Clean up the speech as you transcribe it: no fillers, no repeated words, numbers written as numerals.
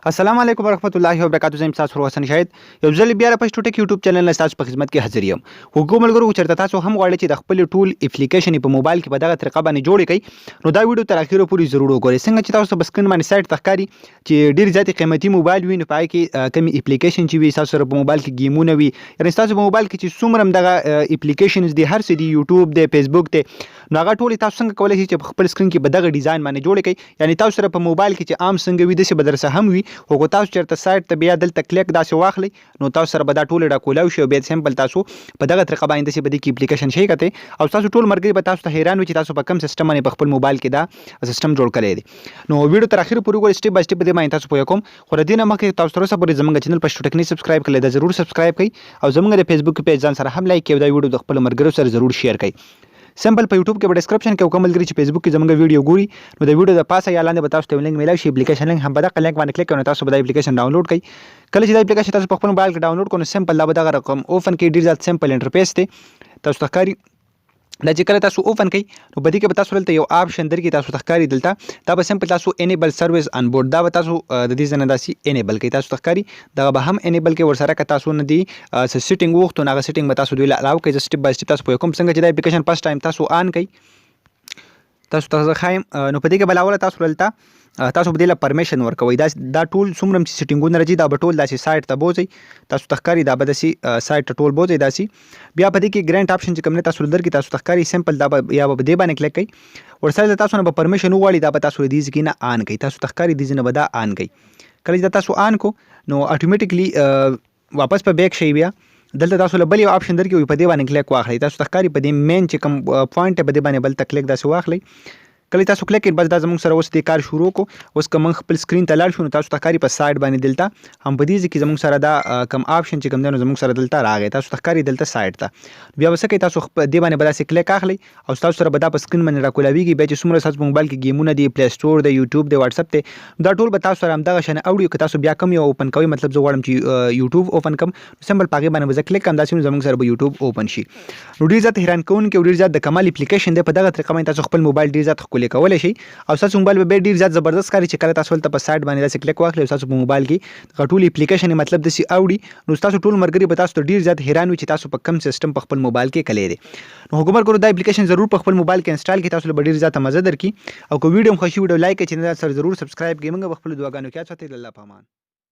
السلام علیکم ورحمت الله وبرکاتہ. زم تاسو سره حسن شاهد یو ځل بیا را پښتو ټک یوټیوب چینل له تاسو په خدمت کې حاضر یم. حکومت ملګرو چرته تاسو هم غواړئ چې د خپل ټول اپلیکیشن په موبایل کې په دغه طریقه باندې جوړ کړئ نو دا ویډیو تر اخره پورې ضرور وګورئ. څنګه چې تاسو په سکرین باندې سایت تخکاری چې ډیر زیات قیمتي موبایل وي نو پای کې کمی اپلیکیشن چې وي تاسو سره په موبایل کې گیمونه وي یعنی تاسو په موبایل کې چې څومره دغه اپلیکیشنز دي هر څه دي یوټیوب دی فیسبوک دی نو هغه ټول تاسو څنګه کولای شئ چې په خپل سکرین کې په دغه ډیزاین باندې جوړ کړئ یعنی تاسو سره په موبایل کې چې عام څنګه وي داسې به در سره هم وي خو تاسو چېرته سایت ته بیا دلته کلیک داسې واخلئ نو تاسو سره به دا ټول راکولاو شي او بیا سمپل تاسو په دغه طریقه باندې داسې به دې کې اپلیکیشن شي کته او تاسو ټول مرګري به تاسو ته حیران وي چې تاسو په کوم سیستم باندې په خپل موبایل کې دا سیستم جوړ کړی دی. نو ویډیو تر اخره پورې ګورئ سټیپ بای سټیپ دې باندې تاسو پوه کوم خو د دې نه مخکې تاسو سره پورې زموږ چینل پښتو ټک نه سبسکرایب کړئ دا ضرور سبسکرایب کړئ او زموږ د فیسبوک پیج ځان سره هم لایک کړئ او دا ویډیو د خپل مرګرو سره ضرور شیر کړئ. سمپل په یوټیوب کې په ډسکرپشن کې کوم ملګری چې فیسبوک کې زموږ ویډیو ګوري نو د ویډیو د پاسه یا لاندې به تاسو ته لینک میلاوي شي اپلیکیشن لینک هم به دغه لینک باندې کلیک کړئ نو تاسو به دا اپلیکیشن ډاونلوډ کړئ. کله چې دا اپلیکیشن تاسو په خپل موبایل کې ډاونلوډ کړئ نو سمپل دا به دغه رقم اوپن کړئ. ډیر زیات سمپل انټرفیس دی تاسو ته ښکاري دا چې کله تاسو اوپن کړئ نو په دې کې به تاسو دلته یو آپشن درکړي تاسو ته ښکاري دلته دا به سمپل تاسو انیبل سروس آن بورډ دا به تاسو د دې ځای نه داسې انیبل کړئ تاسو ته ښکاري دغه به هم انیبل کړئ ورسره که تاسو نه دي سیټنګ وغوښتو نو هغه سیټنګ به تاسو دوی له الاو کړئ. زه سټیپ بای سټیپ تاسو پوه کوم څنګه چې دا اپلیکیشن فرست ټایم تاسو آن کړئ تاسو ته زه ښایم نو په دې کې بلاوله تاسو دلته تاسو به دې له پرمیشن ورکوئ دا ټول څومره چې سیټینګونه راځي دا به ټول داسې سایټ ته بوځئ تاسو ته ښکاري دا به داسې سایټ ته ټول بوځئ داسې بیا په دې کې ګرانټ آپشن چې کوم نه تاسو درکړي تاسو ته ښکاري سمپل دا به یا به دې باندې کلیک کړئ ورسره تاسو نه به پرمیشن وغواړي دا به تاسو دې ځای نه آن کړئ تاسو ته ښکاري دې ځای نه به دا آن کړئ. کله چې تاسو آن کو نو اټومیټیکلی واپس په بیک شي بیا دلته تاسو له بل یو آپشن درکړي په دې باندې کلیک واخلئ تاسو ته ښکاري په دې مین چې کوم پوینټ په دې باندې بل ته کلیک داسې واخلئ. کله تاسو کلیک کړئ بس دا زموږ سره اوس دې کار شروع کو اوس که موږ خپل سکرین ته لاړ شو نو تاسو ته ښکاري په سایډ باندې دلته هم په دې ځای کې زموږ سره دا کم آپشن چې کوم دی نو زموږ سره دلته راغی تاسو ته ښکاري دلته سایډ ته بیا به څه کوئ تاسو دې باندې به داسې کلیک اخلئ او تاسو سره به دا په سکرین باندې راکولاویږي بیا چې څومره ستاسو په موبایل کې ګیمونه دي پلی سټور دی یوټیوب دی واتساپ دی دا ټول به تاسو سره همدغه شان اوړي که تاسو بیا کم یو اوپن کوئ مطلب زه غواړم چې یوټیوب اوپن کړم سمپل په هغې باندې به زه کلیک کړم داسې نو زموږ سره به یوټیوب اوپن شي. نو ډېر زیات حیران کوونکی او ډېر زیات د کمال اپلیکیشن دی په دغه طریقه باندې تاسو خپل موبایل ډېر زیات ښکلی کولی شئ او ستاسو موبایل به ډېر زیات زبردست ښکاري چې کله تاسو هلته په سایټ باندې داسې کلیک واخلئ او ستاسو په موبایل کې دغه ټول اپلیکیشن یې مطلب داسې اوړي نو ستاسو ټول ملګري به تاسو ته ډېر زیات حیران وي چې تاسو په کوم سیسټم په خپل موبایل کې کلی دی. نو حکومت ګورو دا اپلیکیشن ضرور په خپل موبایل کې انسټال کړئ تاسو له به ډېر زیاته مزه درکړي او که ویډیو هم خوښي ویډیو لایک کړئ چینل سره ضرور سبسکرایب کړئ موږ به خپلو دعاګانو کې یاد ساتئ. الله په امان.